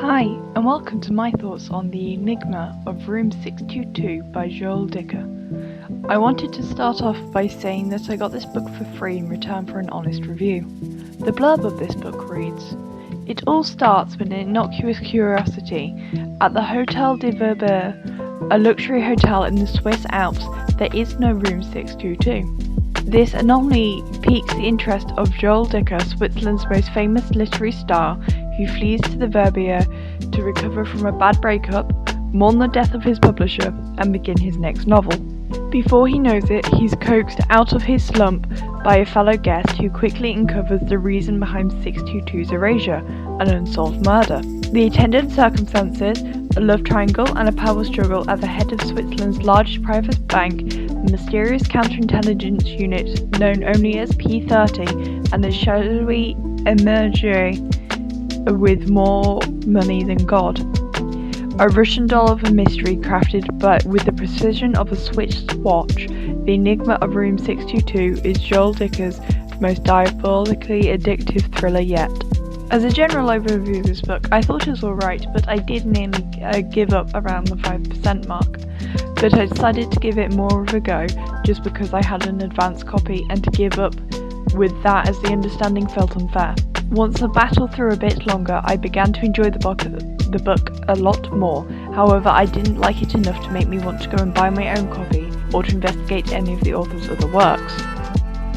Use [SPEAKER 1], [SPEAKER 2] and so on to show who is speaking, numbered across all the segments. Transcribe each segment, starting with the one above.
[SPEAKER 1] Hi, and welcome to my thoughts on the Enigma of Room 622 by Joël Dicker. I wanted to start off by saying that I got this book for free in return for an honest review. The blurb of this book reads, "It all starts with an innocuous curiosity. At the Hotel de Verbier, a luxury hotel in the Swiss Alps, there is no room 622. This anomaly piques the interest of Joël Dicker, Switzerland's most famous literary star, who flees to the Verbier to recover from a bad breakup, mourn the death of his publisher, and begin his next novel. Before he knows it, he's coaxed out of his slump by a fellow guest who quickly uncovers the reason behind 622's erasure, an unsolved murder. The attendant circumstances, a love triangle and a power struggle at the head of Switzerland's largest private bank, the mysterious counterintelligence unit known only as P30, and the shadowy émigré with more money than God. A Russian doll of a mystery crafted but with the precision of a Swiss watch, The Enigma of Room 622 is Joël Dicker's most diabolically addictive thriller yet." As a general overview of this book, I thought it was alright, but I did nearly give up around the 5% mark. But I decided to give it more of a go, just because I had an advanced copy, and to give up with that as the understanding felt unfair. Once I battled through a bit longer, I began to enjoy the book a lot more. However, I didn't like it enough to make me want to go and buy my own copy or to investigate any of the author's other works.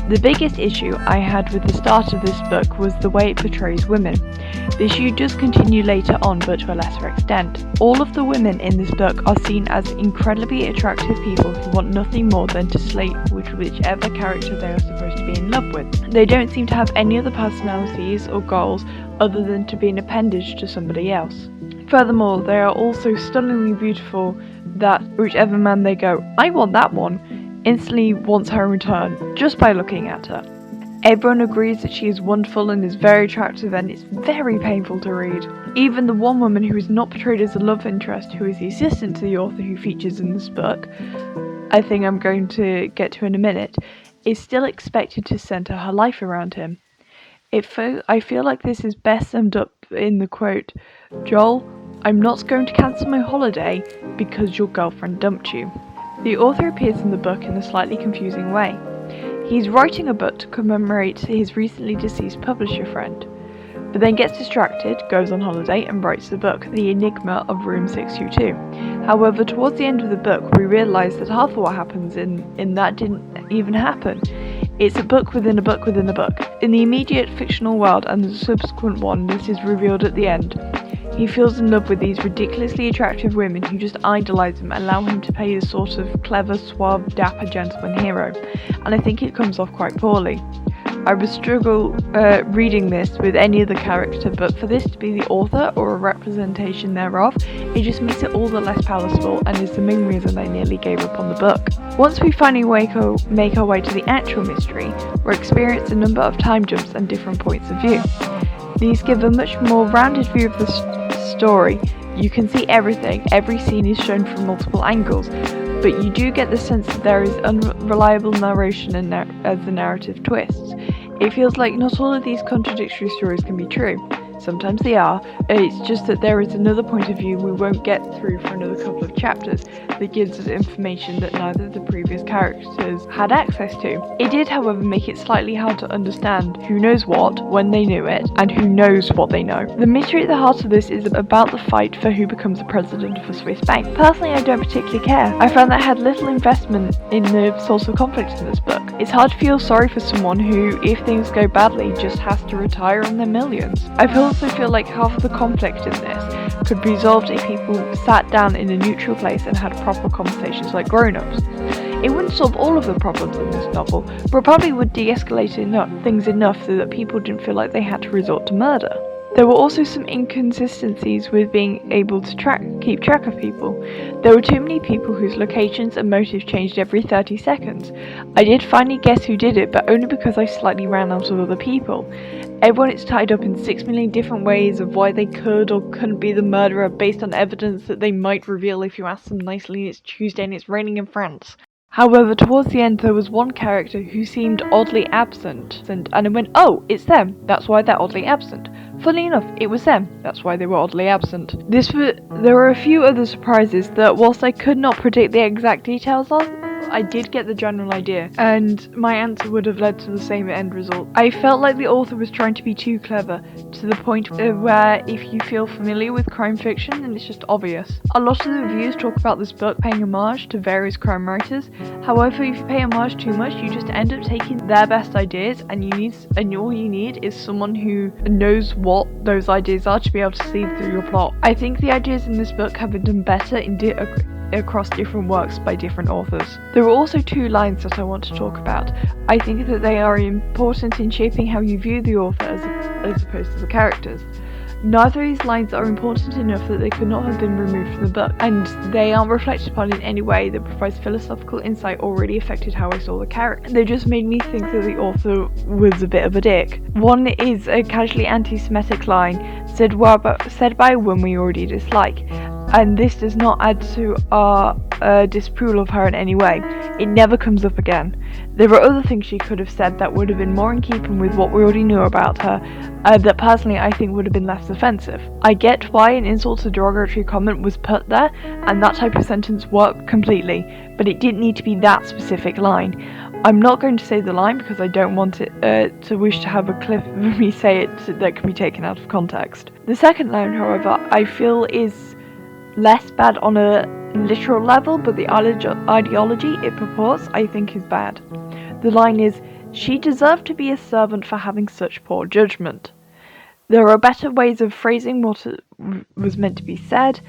[SPEAKER 1] The biggest issue I had with the start of this book was the way it portrays women. The issue does continue later on, but to a lesser extent. All of the women in this book are seen as incredibly attractive people who want nothing more than to slay whichever character they are supposed to be in love with. They don't seem to have any other personalities or goals other than to be an appendage to somebody else. Furthermore, they are all so stunningly beautiful that whichever man they go, "I want that one," instantly wants her in return just by looking at her. Everyone agrees that she is wonderful and is very attractive, and it's very painful to read. Even the one woman who is not portrayed as a love interest, who is the assistant to the author who features in this book, I think I'm going to get to in a minute, is still expected to centre her life around him. I feel like this is best summed up in the quote, "Joel, I'm not going to cancel my holiday because your girlfriend dumped you." The author appears in the book in a slightly confusing way. He's writing a book to commemorate his recently deceased publisher friend, but then gets distracted, goes on holiday, and writes the book, The Enigma of Room 622. However, towards the end of the book, we realise that half of what happens in that didn't even happen. It's a book within a book within a book. In the immediate fictional world and the subsequent one, this is revealed at the end. He falls in love with these ridiculously attractive women who just idolise him and allow him to play this sort of clever, suave, dapper gentleman hero, and I think it comes off quite poorly. I would struggle reading this with any other character, but for this to be the author or a representation thereof, it just makes it all the less palatable and is the main reason I nearly gave up on the book. Once we finally make our way to the actual mystery, we experience a number of time jumps and different points of view. These give a much more rounded view of the story. You can see everything, every scene is shown from multiple angles, but you do get the sense that there is unreliable narration as the narrative twists. It feels like not all of these contradictory stories can be true. Sometimes they are, it's just that there is another point of view we won't get through for another couple of chapters that gives us information that neither of the previous characters had access to. It did, however, make it slightly hard to understand who knows what, when they knew it, and who knows what they know. The mystery at the heart of this is about the fight for who becomes the president of a Swiss bank. Personally, I don't particularly care. I found that I had little investment in the source of conflict in this book. It's hard to feel sorry for someone who, if things go badly, just has to retire on their millions. I also feel like half of the conflict in this could be resolved if people sat down in a neutral place and had proper conversations like grown-ups. It wouldn't solve all of the problems in this novel, but probably would de-escalate things enough so that people didn't feel like they had to resort to murder. There were also some inconsistencies with being able to keep track of people. There were too many people whose locations and motives changed every 30 seconds. I did finally guess who did it, but only because I slightly ran out of other people. Everyone is tied up in 6 million different ways of why they could or couldn't be the murderer based on evidence that they might reveal if you ask them nicely and it's Tuesday and it's raining in France. However, towards the end there was one character who seemed oddly absent, and I went, "Oh, it's them, that's why they're oddly absent." funny enough, it was them. That's why they were oddly absent. There were a few other surprises that, whilst I could not predict the exact details of, I did get the general idea, and my answer would have led to the same end result. I felt like the author was trying to be too clever, to the point where if you feel familiar with crime fiction, then it's just obvious. A lot of the reviews talk about this book paying homage to various crime writers. However, if you pay homage too much, you just end up taking their best ideas, and all you need is someone who knows what those ideas are to be able to see through your plot. I think the ideas in this book have been done better across different works by different authors. There are also two lines that I want to talk about. I think that they are important in shaping how you view the author as opposed to the characters. Neither of these lines are important enough that they could not have been removed from the book, and they aren't reflected upon in any way that provides philosophical insight or really affected how I saw the character. They just made me think that the author was a bit of a dick. One is a casually anti-Semitic line said by a woman we already dislike, and this does not add to our disapproval of her in any way. It never comes up again. There are other things she could have said that would have been more in keeping with what we already knew about her, that personally I think would have been less offensive. I get why an insult to derogatory comment was put there, and that type of sentence worked completely, but it didn't need to be that specific line. I'm not going to say the line because I don't want it to wish to have a clip of me say it that can be taken out of context. The second line, however, I feel is less bad on a literal level, but the ideology it purports I think is bad. The line is, "She deserved to be a servant for having such poor judgment." There are better ways of phrasing what was meant to be said,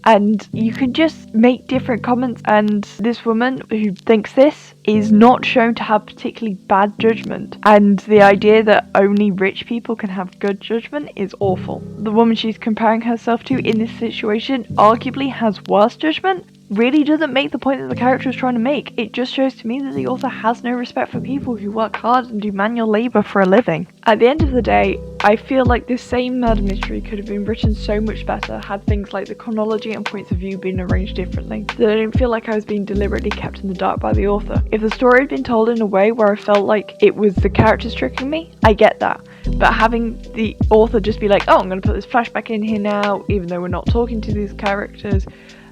[SPEAKER 1] and you can just make different comments, and this woman who thinks this is not shown to have particularly bad judgment, and the idea that only rich people can have good judgment is awful. The woman she's comparing herself to in this situation arguably has worse judgment really doesn't make the point that the character is trying to make. It just shows to me that the author has no respect for people who work hard and do manual labour for a living. At the end of the day, I feel like this same murder mystery could have been written so much better had things like the chronology and points of view been arranged differently, that I didn't feel like I was being deliberately kept in the dark by the author. If the story had been told in a way where I felt like it was the characters tricking me, I get that. But having the author just be like, oh, I'm going to put this flashback in here now, even though we're not talking to these characters,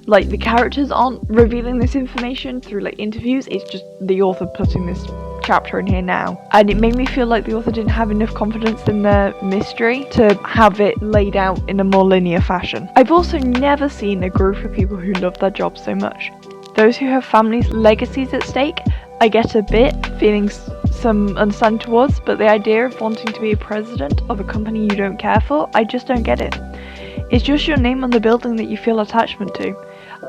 [SPEAKER 1] like the characters aren't revealing this information through like interviews, it's just the author putting this chapter in here now. And it made me feel like the author didn't have enough confidence in the mystery to have it laid out in a more linear fashion. I've also never seen a group of people who love their job so much. Those who have families' legacies at stake, I get a bit feeling some understanding towards, but the idea of wanting to be a president of a company you don't care for, I just don't get it. It's just your name on the building that you feel attachment to.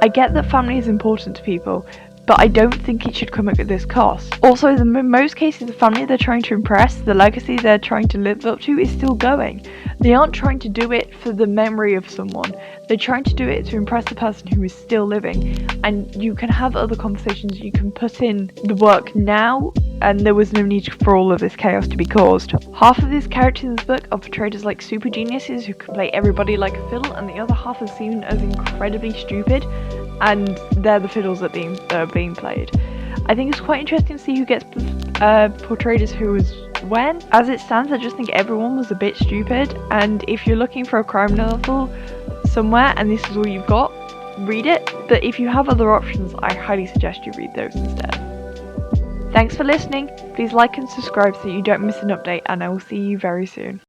[SPEAKER 1] I get that family is important to people, but I don't think it should come at this cost. Also, in most cases, the family they're trying to impress, the legacy they're trying to live up to is still going. They aren't trying to do it for the memory of someone. They're trying to do it to impress the person who is still living. And you can have other conversations, you can put in the work now, and there was no need for all of this chaos to be caused. Half of these characters in this book are portrayed as like super geniuses who can play everybody like a fiddle, and the other half is seen as incredibly stupid, and they're the fiddles that are being played. I think it's quite interesting to see who gets portrayed as who is when. As it stands, I just think everyone was a bit stupid, and if you're looking for a crime novel somewhere and this is all you've got, read it. But if you have other options, I highly suggest you read those instead. Thanks for listening. Please like and subscribe so you don't miss an update, and I will see you very soon.